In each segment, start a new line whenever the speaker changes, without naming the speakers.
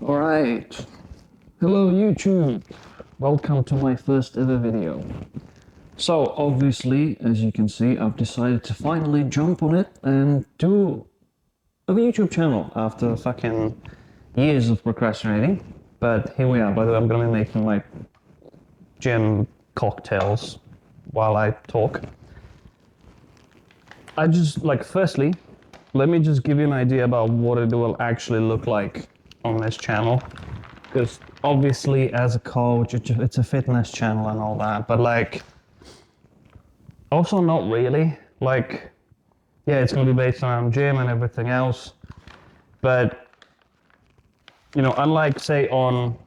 Alright, hello YouTube, welcome to my first ever video. So obviously, as you can see, I've decided to finally jump on it and do a YouTube channel after fucking years of procrastinating. But here we are. By the way, I'm gonna be making my gym cocktails while I talk. Firstly, let me just give you an idea about what it will actually look like on this channel. Because obviously, as a coach, it's a fitness channel and all that, but also not really. Yeah, it's gonna be based around gym and everything else, but unlike say on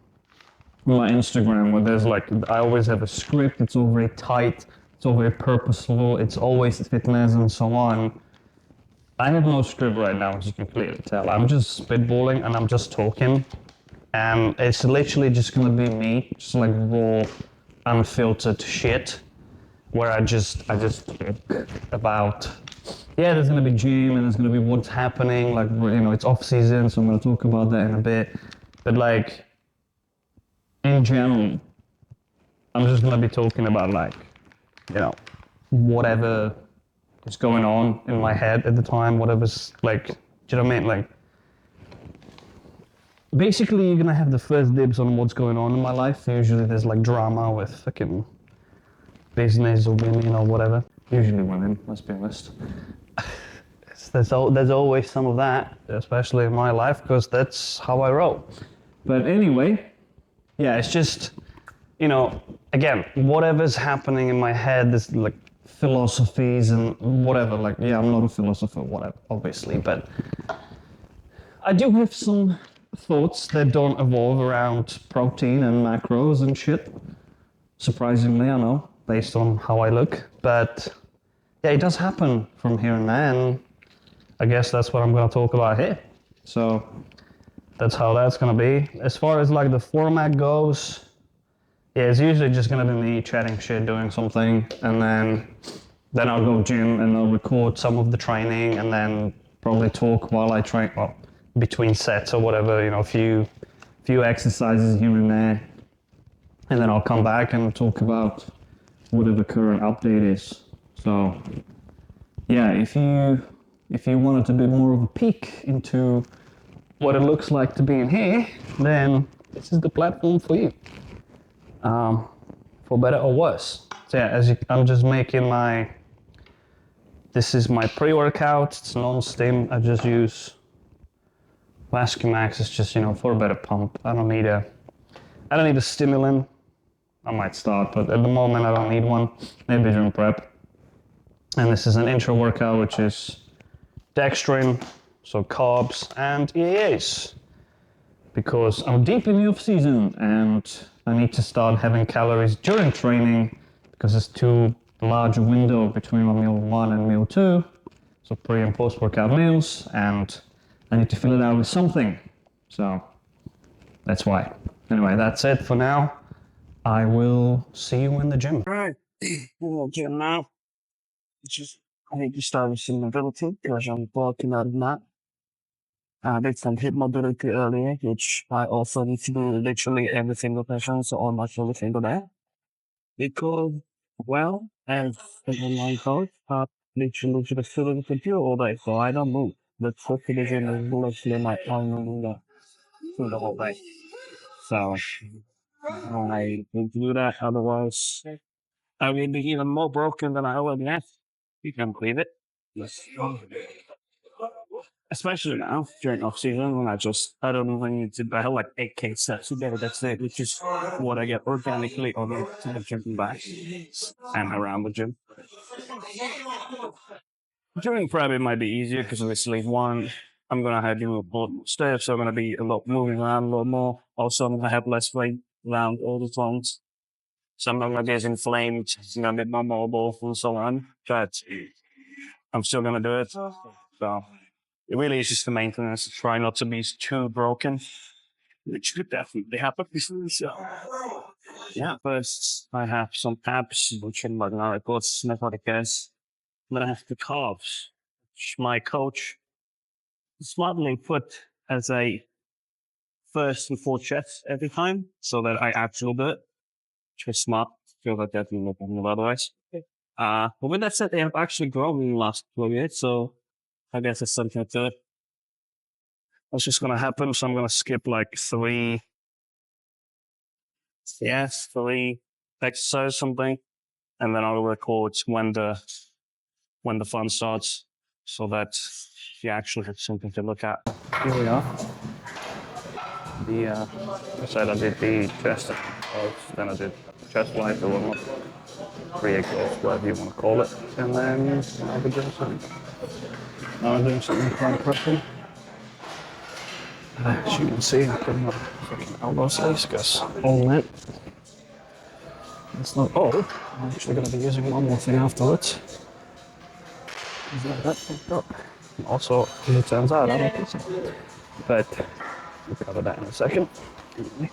my Instagram, where I always have a script, it's all very tight, it's all very purposeful, it's always fitness and so on. I have no script right now, as you can clearly tell. I'm just spitballing and I'm just talking. And it's literally just gonna be me, just like raw, unfiltered shit, where I just talk about, yeah, there's gonna be gym and there's gonna be what's happening, it's off season, so I'm gonna talk about that in a bit. But in general, I'm just gonna be talking about whatever is going on in my head at the time, whatever's do you know what I mean? Basically, you're gonna have the first dibs on what's going on in my life. Usually there's drama with fucking business or women or whatever. Usually women, let's be honest. There's always some of that, especially in my life, because that's how I roll. But anyway, yeah, it's just, again, whatever's happening in my head, this philosophies and whatever, I'm not a philosopher, whatever, obviously, but I do have some thoughts that don't evolve around protein and macros and shit. Surprisingly, I know, based on how I look. But yeah, it does happen from here and there, and I guess that's what I'm going to talk about here. So that's how that's going to be. As far as the format goes, yeah, it's usually just going to be me chatting shit, doing something, and then I'll go gym and I'll record some of the training and then probably talk while I train, well, between sets or whatever, a few exercises here and there. And then I'll come back and talk about whatever current update is. So yeah, if you wanted a bit more of a peek into what it looks like to be in here, then this is the platform for you. For better or worse. So yeah, I'm just making this is my pre-workout, it's non-stim, I just use Max. It's just, for a better pump. I don't need a stimulant. I might start, but at the moment I don't need one. Maybe during prep. And this is an intro workout, which is dextrin, so carbs and EAAs. Because I'm deep in the off season and I need to start having calories during training because it's too large a window between my meal 1 and meal 2. So pre and post workout meals, and I need to fill it out with something. So that's why. Anyway, that's it for now. I will see you in the gym.
Alright, we'll gym now. I need to start with some mobility because I'm working on that. I did some hip mobility earlier, which I also need to do literally every single session, so almost every single day. Because, well, as an online coach, I literally just sit in the computer all day, so I don't move. The focus is literally my only movement through the whole day. So, I need to do that, otherwise I will be even more broken than I already am. You can believe it. Yes. Especially now, during off season, when I don't even need to, I have 8K sets a day, that's it, which is what I get organically on the gym back and around the gym. During prep, it might be easier because obviously, one, I'm going to have more steps, so I'm going to be a lot moving around a lot more. Also, I'm going to have less weight around all the times. So I'm not going to be as inflamed, I'm going to be more mobile and so on. But I'm still going to do it. So it really is just the maintenance. Try not to be too broken, which could definitely happen. So yeah, first I have some abs, which in my reports never the case. Then I have the carbs, which my coach smartly put as a first and fourth chest every time so that I actually do it, which is smart. Feel like that will look otherwise. But with that said, they have actually grown in the last 12 years, so I guess it's something to it. That's just gonna happen, so I'm gonna skip like three exercises, something, and then I'll record when the fun starts, so that you actually have something to look at.
Here we are. I said I did the chest exercise, then I did chest flight or whatnot, 3 exercises, whatever you want to call it, and then I'll be doing something. Now I'm doing something quite pressing. As you can see, I'm putting my fucking elbow sleeves because all that. It's not all. I'm actually going to be using one more thing afterwards. Is that fucked up? Also, as it turns out, I don't think so. But we'll cover that in a second. Anyway,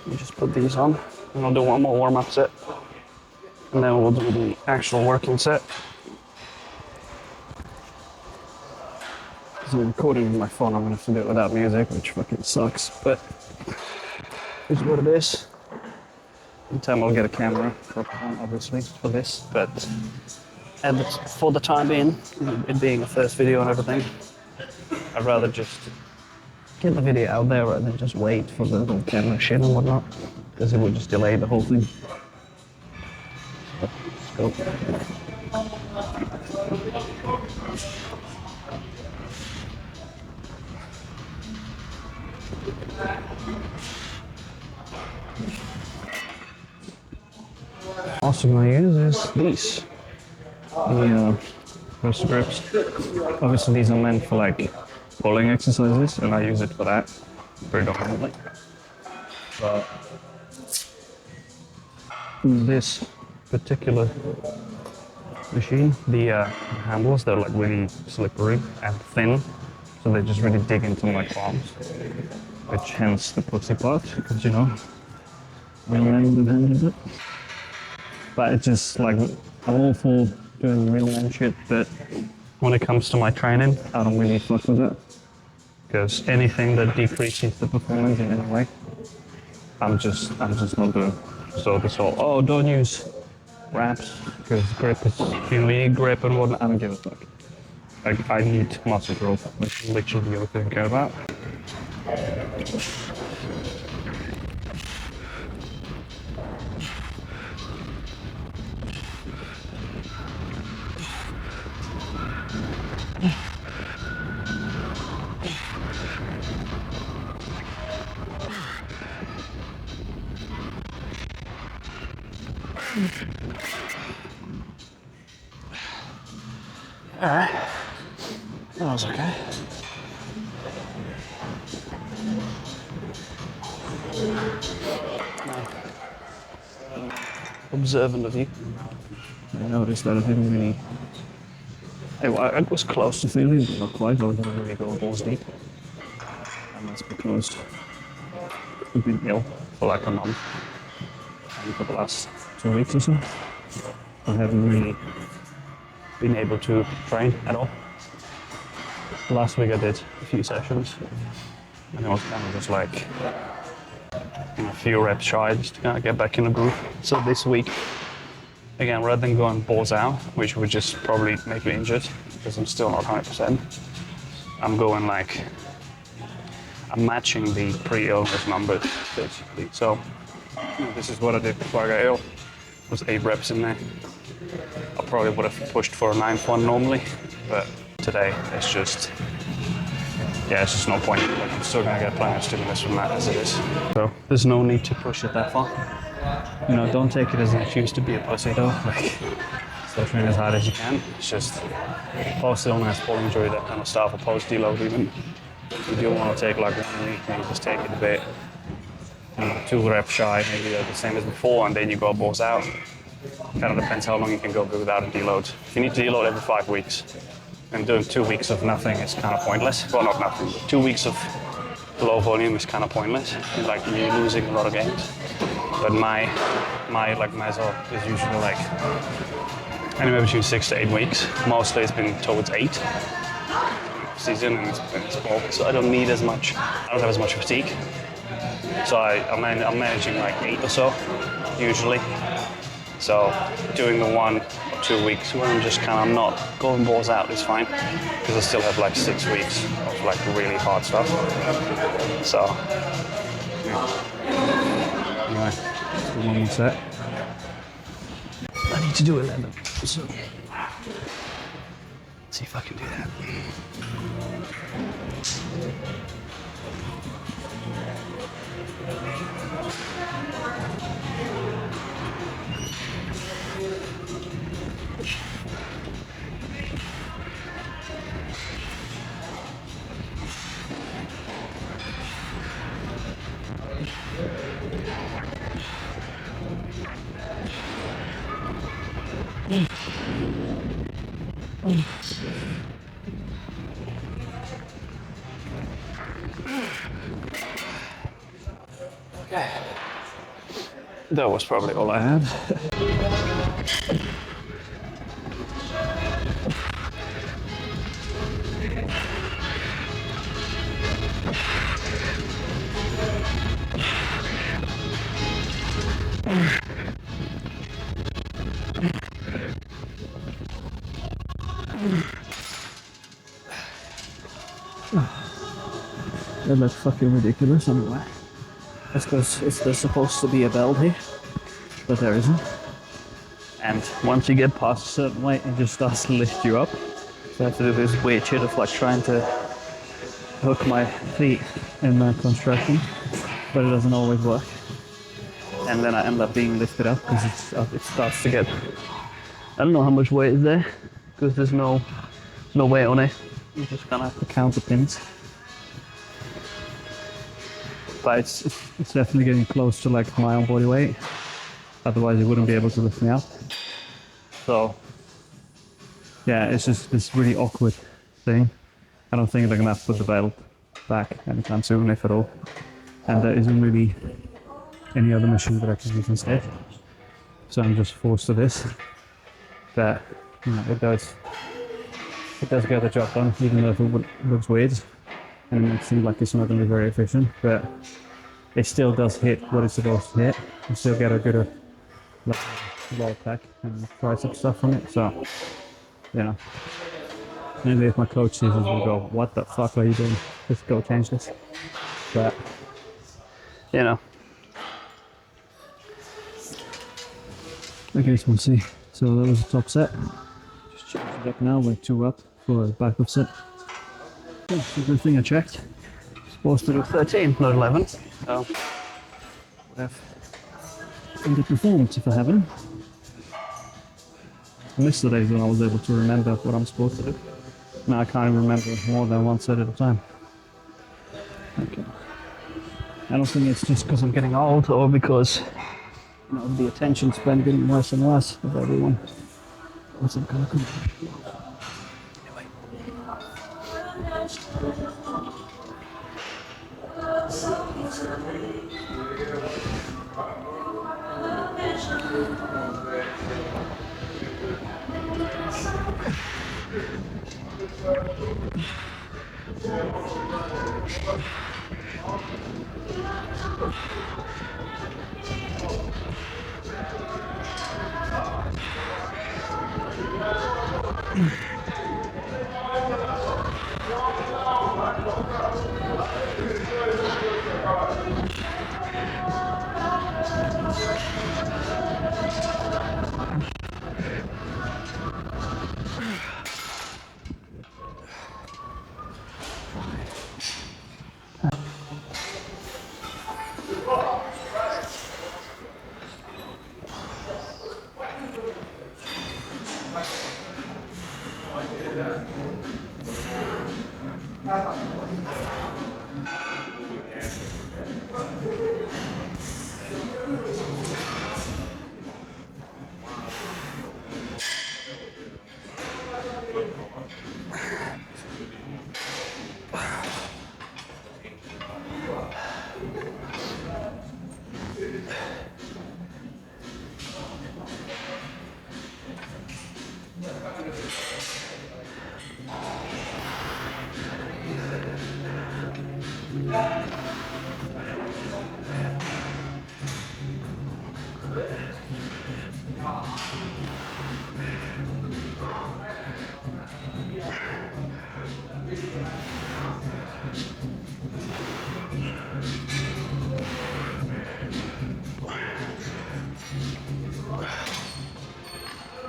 we just put these on, and I'll do one more warm-up set, and then we'll do the actual working set. So I'm recording with my phone, I'm gonna have to do it without music, which fucking sucks, but it's what it is. In time I'll get a camera, obviously, for this, but for the time being, it being a first video and everything, I'd rather just get the video out there rather than just wait for the little camera shit and whatnot, because it would just delay the whole thing. So, let's go. Also going to use is these, the wrist grips. Obviously these are meant for like pulling exercises, and I use it for that predominantly. But this particular machine, the handles, they're like really slippery and thin, so they just really dig into my palms, which hence the pussy part, because you know, real man handled it. But it's just like, I'm all for doing real man shit, but when it comes to my training, I don't really fuck with it. Because anything that decreases the performance in any way, I'm just not doing. So this whole, don't use wraps, because grip is, you need grip and whatnot, I don't give a fuck. Like, I need muscle growth, which is literally the only thing I care about. Alright, that was okay. Observant of you. I noticed that I didn't really... I was close to feeling, but not quite. I didn't really go balls deep. And that's because I've been ill for like a month. And for the last 2 weeks or so, I haven't really been able to train at all. Last week I did a few sessions, and it was kind of just like a few reps shy just to kind of get back in the groove. So this week, again, rather than going balls out, which would just probably make me injured because I'm still not 100%, I'm going like, I'm matching the pre-illness numbers basically. So this is what I did before I got ill. It was 8 reps in there. I probably would have pushed for a 9th one normally, but today it's just no point. Like, I'm still gonna get plenty of stimulus from that as it is. So there's no need to push it that far. You know, don't take it as an excuse to be a pussy though. Like, still train as hard as you can. It's just post-illness, full injury, that kind of stuff, or post-deload even. You do want to take like 1 week, maybe just take it a bit, 2 reps shy, maybe the same as before, and then you go balls out. Kind of depends how long you can go without a deload. If you need to deload every 5 weeks, and doing 2 weeks of nothing is kind of pointless. Well, not nothing, but 2 weeks of low volume is kind of pointless. Like, you're losing a lot of gains. But my meso is usually like anywhere between 6 to 8 weeks. Mostly it's been towards 8 season, and it's bulk, so I don't need as much. I don't have as much fatigue. So I'm managing like 8 or so, usually. So doing the 1 or 2 weeks where I'm just kind of not going balls out is fine, because I still have like 6 weeks of like really hard stuff. So yeah. Anyway, let's do one more set. I need to do 11, so let's see if I can do that. Okay. That was probably all I had. They look fucking ridiculous anyway. That's because there's supposed to be a belt here, but there isn't. And once you get past a certain weight, it just starts to lift you up. So I have to do this weird shit of like trying to hook my feet in the construction, but it doesn't always work. And then I end up being lifted up because it starts to get, I don't know how much weight is there, because there's no weight on it. You just kind of have to count the pins. But it's definitely getting close to like my own body weight. Otherwise it wouldn't be able to lift me up. So yeah, it's just this really awkward thing. I don't think they're gonna have to put the belt back anytime soon, if at all. And there isn't really any other machine that I can use instead. So I'm just forced to this. But you know, it does get the job done, even though it looks weird. And it seems like it's not going to be very efficient, but it still does hit what it's supposed to hit. You still get a good low pack and tricep stuff from it. So, you know, maybe if my coach sees this, we'll go, "What the fuck are you doing? Let's go change this." But, you know. Okay, so we'll see. So that was the top set. Just change it up now. We're 2 up for the backup set. It's a good thing I checked. Supposed to do 13, not 11. So would have underperformed if I haven't. I missed the days when I was able to remember what I'm supposed to do. Now I can't even remember more than 1 set at a time. Okay. I don't think it's just because I'm getting old or because, you know, the attention span getting worse and worse with everyone. What's it gonna come?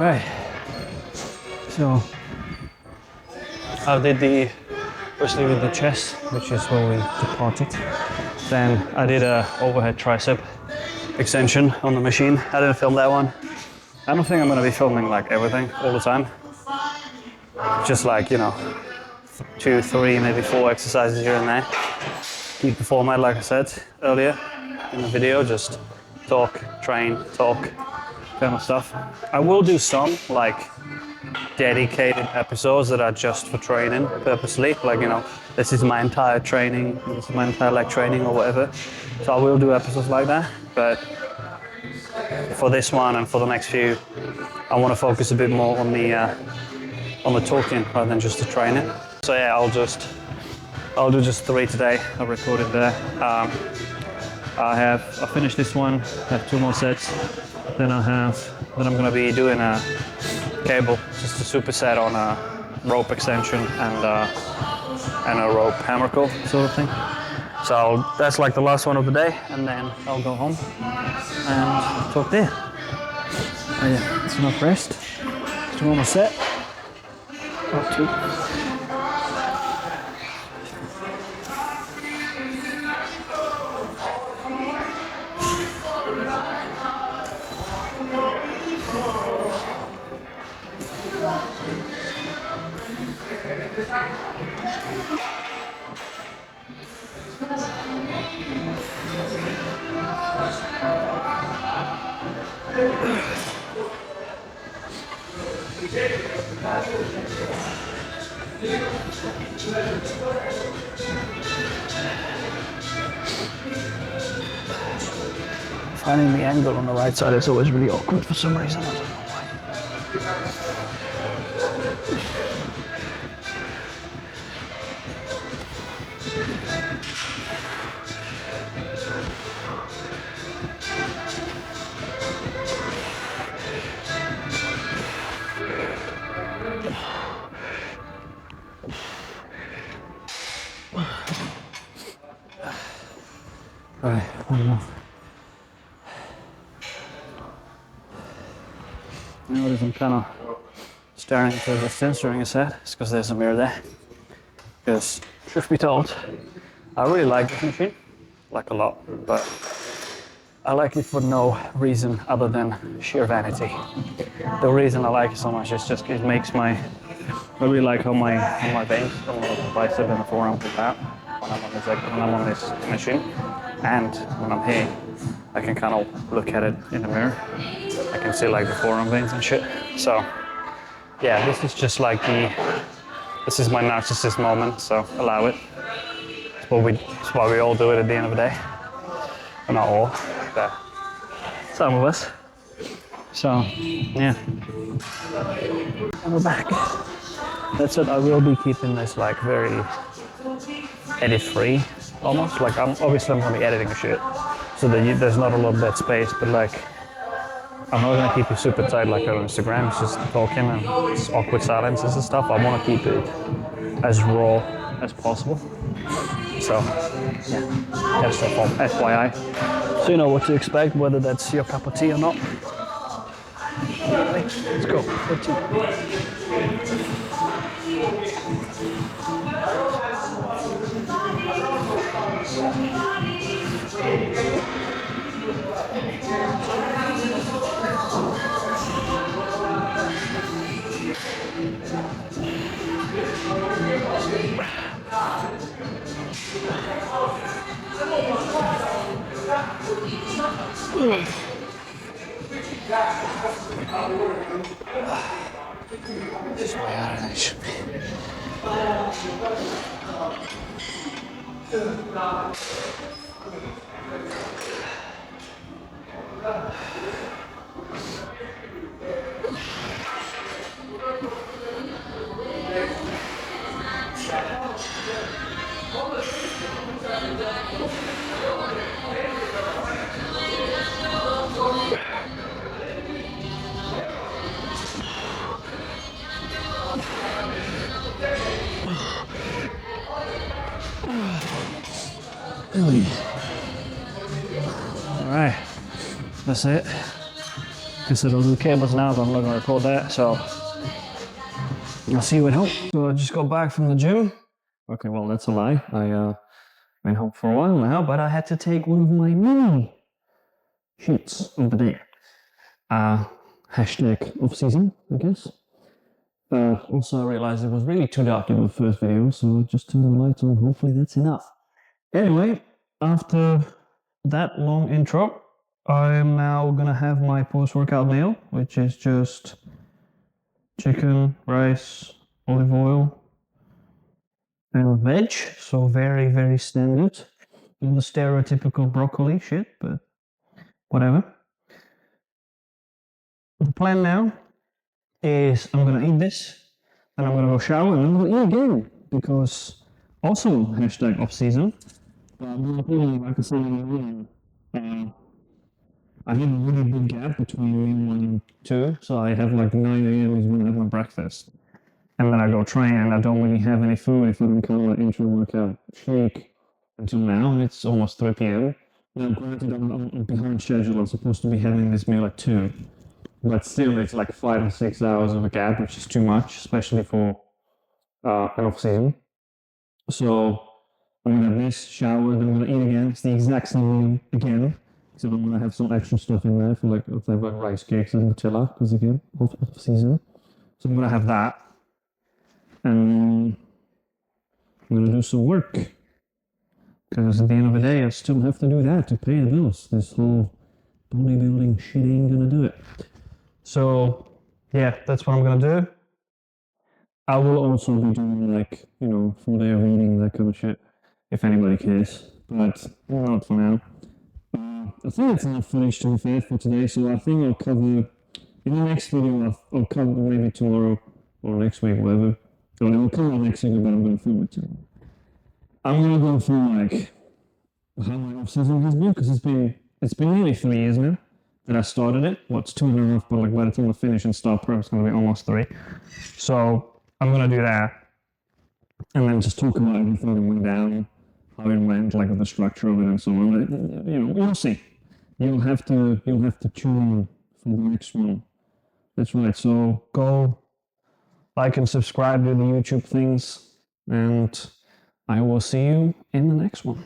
Right. So I did firstly with the chest, which is where we departed. Then I did a overhead tricep extension on the machine. I didn't film that one. I don't think I'm gonna be filming like everything all the time. Just like, you know, 2, 3, maybe 4 exercises here and there. Keep the format like I said earlier in the video, just talk, train, talk, kind of stuff. I will do some like dedicated episodes that are just for training purposely, like, you know, this is my entire training, this is my entire leg training or whatever. So I will do episodes like that, but for this one and for the next few, I want to focus a bit more on the talking rather than just the training. So yeah, I'll do just 3 today. I recorded there. I finished this one. I have 2 more sets. Then I'm gonna be doing a cable, just a superset on a rope extension and a rope hammer curl sort of thing. So that's like the last one of the day, and then I'll go home and talk there. Oh yeah, it's enough rest. 2 more set. Up 2. Finding the angle on the right side is always really awkward for some reason. I don't know why. Right, one more. Notice I'm kind of staring into the distance during a set. It's because there's a mirror there. Because, truth be told, I really like this machine, like a lot, but I like it for no reason other than sheer vanity. The reason I like it so much is just it makes I really like how my veins, on the bicep and the forearm pop out when I'm on this machine. And when I'm here, I can kind of look at it in the mirror. I can see like the forearm veins and shit. So yeah, this is just like this is my narcissist moment, so allow it. It's why we all do it at the end of the day. Well, not all, but some of us. So yeah, and we're back. That's it. I will be keeping this like very edit-free, almost. Like I'm going to be editing shit, so that there's not a lot of dead space. But like, I'm not gonna keep it super tight like on Instagram. It's just talking and it's awkward silences and stuff. I want to keep it as raw as possible. So yeah, that's the FYI. So you know what to expect, whether that's your cup of tea or not. Anyway, let's go. Let's this is way harder than it should be. All right, that's it. because it'll do cables now, but I'm not gonna record that. So I'll see you at home. So I just got back from the gym. Okay, well that's a lie. I been home for a while now, but I had to take one of my mini shoots over there. Hashtag off season, I guess. Also, I realized it was really too dark in the first video, so I just turned the lights on. Hopefully, that's enough. Anyway, after that long intro, I am now gonna have my post-workout meal, which is just chicken, rice, olive oil, and veg. So very, very standard. All the stereotypical broccoli shit, but whatever. The plan now is I'm gonna eat this, then I'm gonna go shower, and I'm gonna eat again because also hashtag off season. But like I said, I have a really big gap between meal 1 and 2, so I have like 9 a.m. is when I have my breakfast, and then I go train, and I don't really have any food if I don't count my intro workout shake until now, and it's almost 3 p.m. Now, granted, I'm behind schedule. I'm supposed to be having this meal at 2. But still, it's like 5 or 6 hours of a gap, which is too much, especially for an off season. So I'm gonna have this, shower, then I'm gonna eat again. It's the exact same meal again, except I'm gonna have some extra stuff in there for like if I have like rice cakes and Nutella, because again, off season. So I'm gonna have that, and I'm gonna do some work, because at the end of the day, I still have to do that to pay the bills. This whole bodybuilding shit ain't gonna do it. So, yeah, that's what I'm gonna do. I will also be doing like, 4-day of eating, that kind of shit, if anybody cares, but not for now. I think it's enough footage to be fair for today, so I think I'll cover, in the next video, I'll cover maybe tomorrow or next week, whatever. I'll cover next week, but I'm gonna film it tomorrow. I'm gonna go through like how my off season has been, because it's been nearly 3 years now that I started it. Well, it's 2.5, but like by the time I finish and start pro, it's gonna be almost 3. So I'm gonna do that, and then just talk about everything that went down, how it went, like the structure of it, and so on. You'll see. You'll have to tune in for the next one. That's right. So go like and subscribe to the YouTube things, and I will see you in the next one.